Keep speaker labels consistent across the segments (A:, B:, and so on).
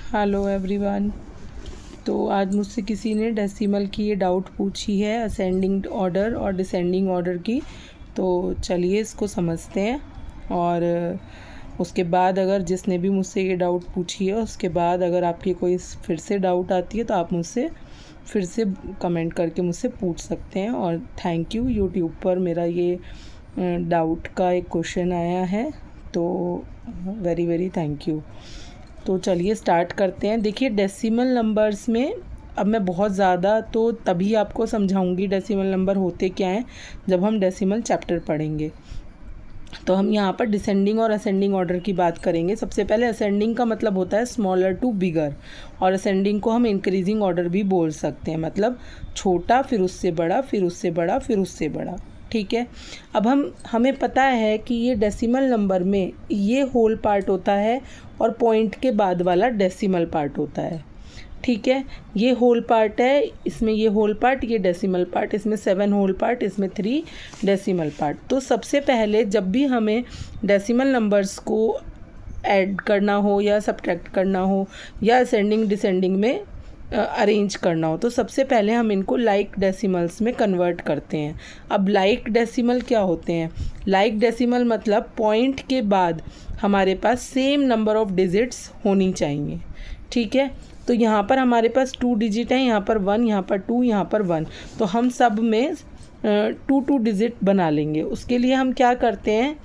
A: Hello everyone. तो आज मुझसे किसी ने डेसिमल की ये डाउट पूछी है, असेंडिंग ऑर्डर और डिसेंडिंग ऑर्डर की। तो चलिए इसको समझते हैं, और उसके बाद अगर जिसने भी मुझसे ये डाउट पूछी है उसके बाद अगर आपकी कोई फिर से डाउट आती है तो आप मुझसे फिर से कमेंट करके मुझसे पूछ सकते हैं। और थैंक यू, यूट्यूब पर मेरा ये डाउट का एक क्वेश्चन आया है, तो वेरी वेरी थैंक यू। तो चलिए स्टार्ट करते हैं। देखिए डेसिमल नंबर्स में अब मैं बहुत ज़्यादा तो तभी आपको समझाऊंगी डेसिमल नंबर होते क्या हैं जब हम डेसिमल चैप्टर पढ़ेंगे। तो हम यहाँ पर डिसेंडिंग और असेंडिंग ऑर्डर की बात करेंगे। सबसे पहले असेंडिंग का मतलब होता है स्मॉलर टू बिगर, और असेंडिंग को हम इंक्रीजिंग ऑर्डर भी बोल सकते हैं, मतलब छोटा फिर उससे बड़ा फिर उससे बड़ा फिर उससे बड़ा। ठीक है। अब हमें पता है कि ये डेसिमल नंबर में ये होल पार्ट होता है और पॉइंट के बाद वाला डेसिमल पार्ट होता है। ठीक है, ये होल पार्ट है, इसमें ये होल पार्ट, ये डेसिमल पार्ट, इसमें 7 होल पार्ट, इसमें 3 डेसिमल पार्ट। तो सबसे पहले जब भी हमें डेसिमल नंबर्स को ऐड करना हो या सब्ट्रैक्ट करना हो या असेंडिंग डिसेंडिंग में अरेंज करना हो, तो सबसे पहले हम इनको लाइक डेसिमल्स में कन्वर्ट करते हैं। अब लाइक डेसिमल क्या होते हैं? लाइक डेसिमल मतलब पॉइंट के बाद हमारे पास सेम नंबर ऑफ डिजिट्स होनी चाहिए। ठीक है, तो यहाँ पर हमारे पास 2 डिजिट हैं, यहाँ पर 1, यहाँ पर 2, यहाँ पर 1, तो हम सब में 2 डिजिट बना लेंगे। उसके लिए हम क्या करते हैं,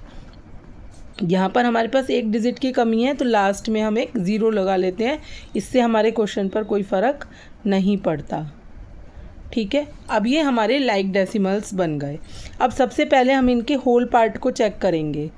A: यहाँ पर हमारे पास एक डिजिट की कमी है तो लास्ट में हम एक ज़ीरो लगा लेते हैं, इससे हमारे क्वेश्चन पर कोई फ़र्क नहीं पड़ता। ठीक है, अब ये हमारे लाइक डेसिमल्स बन गए। अब सबसे पहले हम इनके होल पार्ट को चेक करेंगे।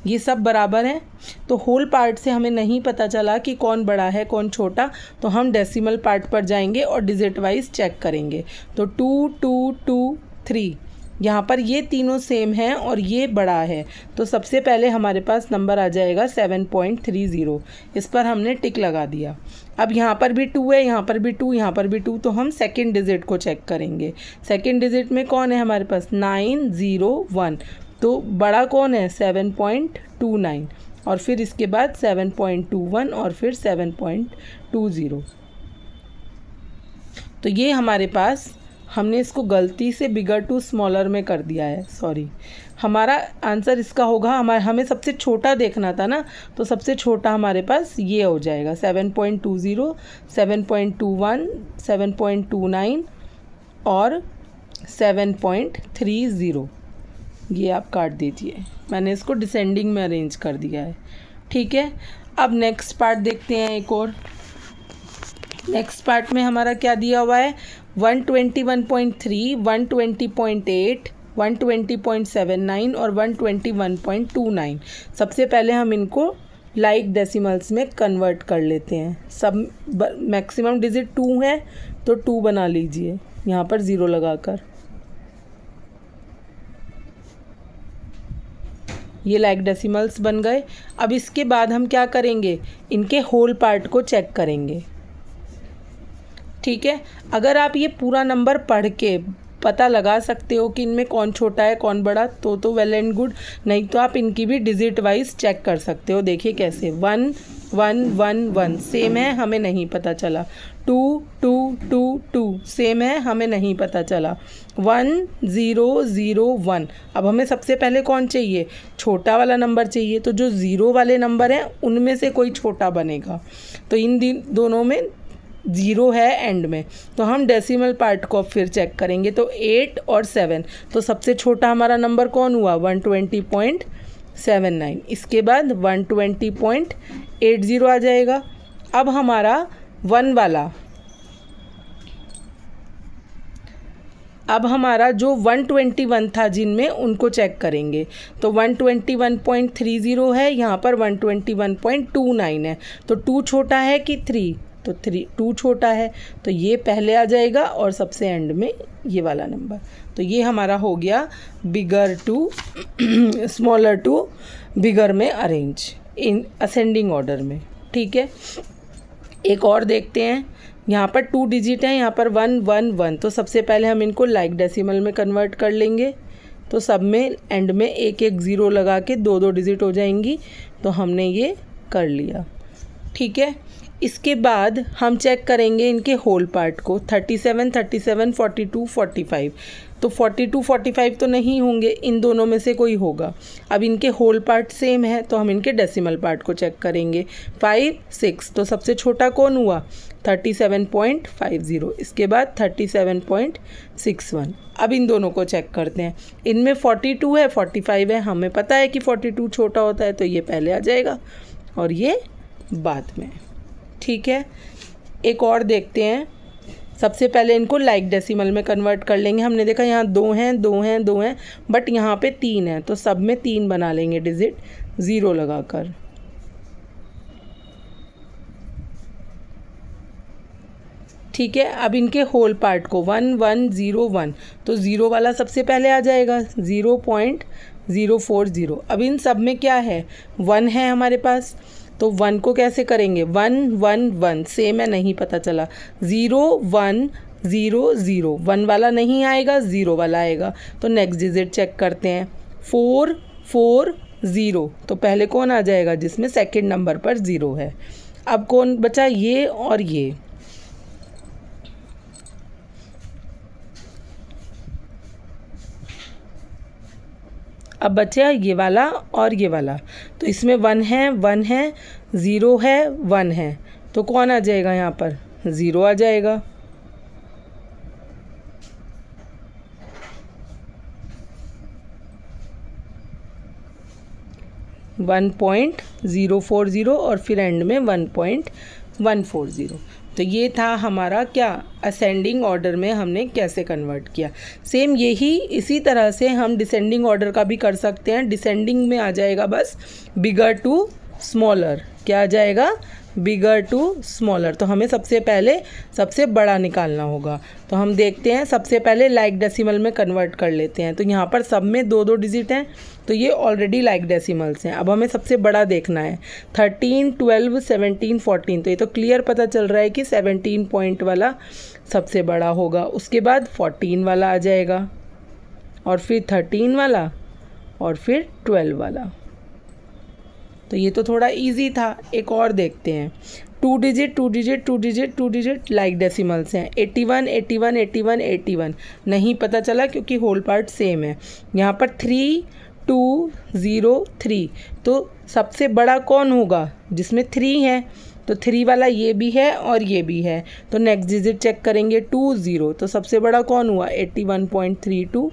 A: ये सब बराबर हैं, तो होल पार्ट से हमें नहीं पता चला कि कौन बड़ा है कौन छोटा, तो हम डेसिमल पार्ट पर जाएंगे और डिजिट वाइज चेक करेंगे। तो 2 2 2 3, यहाँ पर ये तीनों सेम हैं और ये बड़ा है, तो सबसे पहले हमारे पास नंबर आ जाएगा 7.30। इस पर हमने टिक लगा दिया। अब यहाँ पर भी 2 है, यहाँ पर भी 2, यहाँ पर भी 2, तो हम सेकंड डिजिट को चेक करेंगे। सेकंड डिजिट में कौन है हमारे पास? 901, तो बड़ा कौन है? 7.29, और फिर इसके बाद 7.21 और फिर 7.20। तो ये हमारे पास, हमने इसको गलती से बिगर टू स्मॉलर में कर दिया है, सॉरी। हमारा आंसर इसका होगा, हमें सबसे छोटा देखना था ना, तो सबसे छोटा हमारे पास ये हो जाएगा 7.20, 7.21, 7.29 और 7.30। ये आप काट दीजिए, मैंने इसको डिसेंडिंग में अरेंज कर दिया है। ठीक है, अब नेक्स्ट पार्ट देखते हैं एक और। नेक्स्ट पार्ट में हमारा क्या दिया हुआ है? 121.3, 120.8, 120.79 और 121.29। सबसे पहले हम इनको लाइक डेसिमल्स में कन्वर्ट कर लेते हैं। सब मैक्सिमम डिजिट 2 है तो 2 बना लीजिए यहाँ पर ज़ीरो लगाकर। ये लाइक डेसिमल्स बन गए। अब इसके बाद हम क्या करेंगे, इनके होल पार्ट को चेक करेंगे। ठीक है, अगर आप ये पूरा नंबर पढ़ के पता लगा सकते हो कि इनमें कौन छोटा है कौन बड़ा, तो वेल एंड गुड, नहीं तो आप इनकी भी डिजिट वाइज चेक कर सकते हो। देखिए कैसे, 1 1 1 1 सेम है, हमें नहीं पता चला। 2 2 2 2 सेम है, हमें नहीं पता चला। 1 0 0 1। अब हमें सबसे पहले कौन चाहिए? छोटा वाला नंबर चाहिए, तो जो ज़ीरो वाले नंबर हैं उनमें से कोई छोटा बनेगा। तो इन दोनों में ज़ीरो है एंड में, तो हम डेसिमल पार्ट को फिर चेक करेंगे। तो 8 और 7, तो सबसे छोटा हमारा नंबर कौन हुआ? 120.79। इसके बाद 120.80 आ जाएगा। अब हमारा 1 वाला, अब हमारा जो 121 था जिनमें, उनको चेक करेंगे। तो 121.30 है, यहाँ पर 121.29 है, तो 2 छोटा है कि 3? तो 2 छोटा है, तो ये पहले आ जाएगा और सबसे एंड में ये वाला नंबर। तो ये हमारा हो गया बिगर टू स्मॉलर टू बिगर में अरेंज इन असेंडिंग ऑर्डर में। ठीक है, एक और देखते हैं। यहाँ पर 2 डिजिट हैं, यहाँ पर 1 1 1, तो सबसे पहले हम इनको लाइक डेसिमल में कन्वर्ट कर लेंगे। तो सब में एंड में एक एक ज़ीरो लगा के 2 2 डिजिट हो जाएंगी, तो हमने ये कर लिया। ठीक है, इसके बाद हम चेक करेंगे इनके होल पार्ट को 37, 37, 42, 45। तो 42, 45 तो नहीं होंगे, इन दोनों में से कोई होगा। अब इनके होल पार्ट सेम है तो हम इनके डेसिमल पार्ट को चेक करेंगे। 5, 6 तो सबसे छोटा कौन हुआ 37.50। इसके बाद 37.61। अब इन दोनों को चेक करते हैं। इनमें 42 है 45 है, हमें पता है कि 42 छोटा होता है तो ये पहले आ जाएगा और ये बाद में। ठीक है, एक और देखते हैं। सबसे पहले इनको लाइक डेसिमल में कन्वर्ट कर लेंगे। हमने देखा यहाँ 2 हैं 2 हैं 2 हैं, बट यहाँ पे 3 है तो सब में 3 बना लेंगे डिजिट 0 लगाकर। ठीक है, अब इनके होल पार्ट को 1, 1, 0, 1 तो 0 वाला सबसे पहले आ जाएगा 0.040। अब इन सब में क्या है 1 है हमारे पास, तो 1 को कैसे करेंगे 1, 1, 1 सेम है नहीं पता चला। 0, 1, 0, 0 1 वाला नहीं आएगा 0 वाला आएगा। तो नेक्स्ट डिजिट चेक करते हैं 4, 4, 0 तो पहले कौन आ जाएगा जिसमें सेकंड नंबर पर 0 है। अब कौन बचा ये और ये। अब बचा ये वाला और ये वाला, तो इसमें 1 है 1 है 0 है 1 है तो कौन आ जाएगा यहाँ पर 0 आ जाएगा। वन 1.040 और फिर एंड में 1.140। तो ये था हमारा क्या असेंडिंग ऑर्डर में हमने कैसे कन्वर्ट किया। सेम यही इसी तरह से हम डिसेंडिंग ऑर्डर का भी कर सकते हैं। डिसेंडिंग में आ जाएगा बस बिगर टू स्मॉलर। क्या आ जाएगा बिगर टू स्मॉलर। तो हमें सबसे पहले सबसे बड़ा निकालना होगा। तो हम देखते हैं, सबसे पहले लाइक डेसिमल में कन्वर्ट कर लेते हैं। तो यहाँ पर सब में 2-2 डिजिट हैं तो ये ऑलरेडी लाइक डेसिमल्स हैं। अब हमें सबसे बड़ा देखना है 13, 12, 17, 14। तो ये तो क्लियर पता चल रहा है कि 17 पॉइंट वाला सबसे बड़ा होगा। उसके बाद 14 वाला आ जाएगा और फिर 13 वाला और फिर 12 वाला। तो ये तो थोड़ा इजी था। एक और देखते हैं 2 digit 2 digit 2 digit 2 digit like decimals हैं। 81, 81, 81, 81 नहीं पता चला क्योंकि होल पार्ट सेम है। यहाँ पर 3, 2, 0, 3 तो सबसे बड़ा कौन होगा जिसमें 3 है। तो 3 वाला ये भी है और ये भी है। तो नेक्स्ट डिजिट चेक करेंगे 2, 0 तो सबसे बड़ा कौन हुआ 81.32।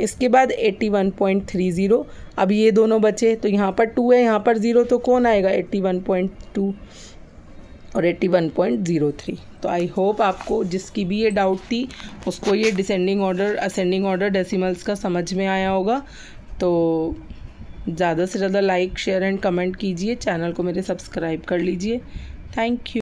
A: इसके बाद 81.30। अब ये दोनों बचे तो यहाँ पर 2 है यहाँ पर 0 तो कौन आएगा 81.2 और 81.03। तो आई होप आपको जिसकी भी ये डाउट थी उसको ये descending order ascending order decimals का समझ में आया होगा। तो ज़्यादा से ज़्यादा लाइक शेयर एंड कमेंट कीजिए, चैनल को मेरे सब्सक्राइब कर लीजिए। Thank you.